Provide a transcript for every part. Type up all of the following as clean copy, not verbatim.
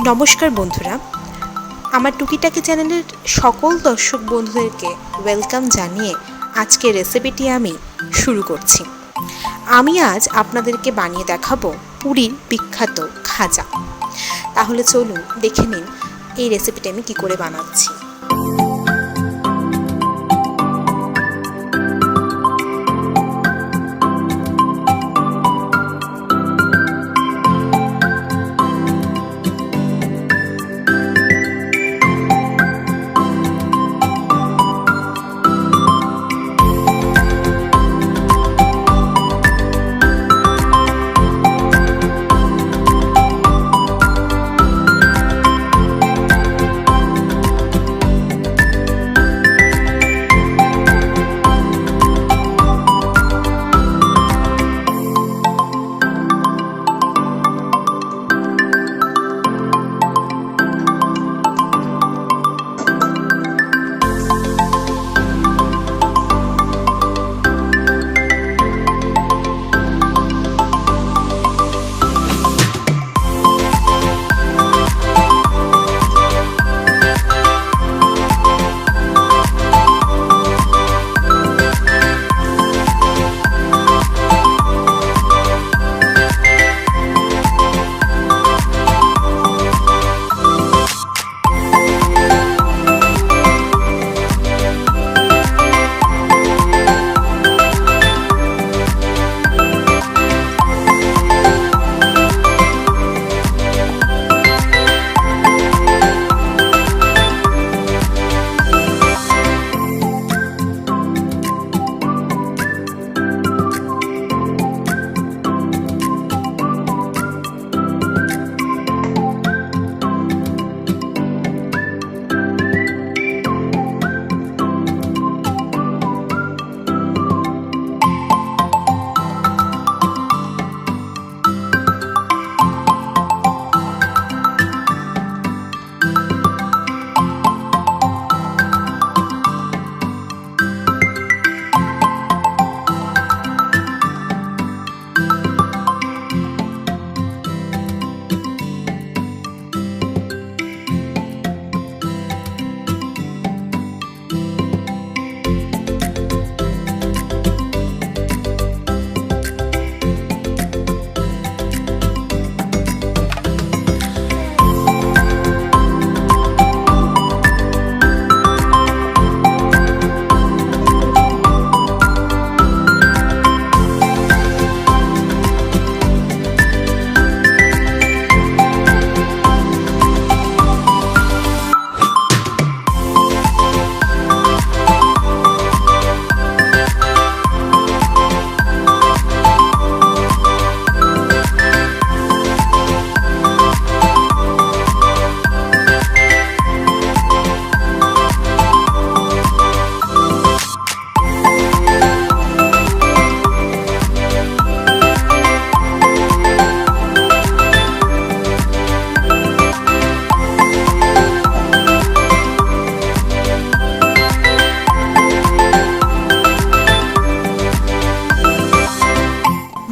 নমস্কার বন্ধুরা, আমার টুকিটাকি চ্যানেলের সকল দর্শক বন্ধুদেরকে ওয়েলকাম জানিয়ে আজকের রেসিপিটি আমি শুরু করছি। আমি আজ আপনাদেরকে বানিয়ে দেখাবো পুরীর বিখ্যাত খাজা। তাহলে চলুন দেখে নিন এই রেসিপিটি আমি কী করে বানাচ্ছি।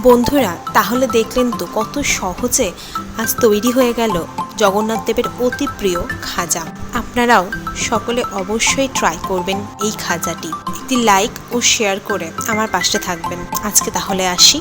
বন্ধুরা, তাহলে দেখলেন তো কত সহজে আজ তৈরি হয়ে গেল জগন্নাথ দেবের অতি প্রিয় খাজা। আপনারাও সকলে অবশ্যই ট্রাই করবেন এই খাজাটি। একটি লাইক ও শেয়ার করে আমার পাশে থাকবেন। আজকে তাহলে আসি।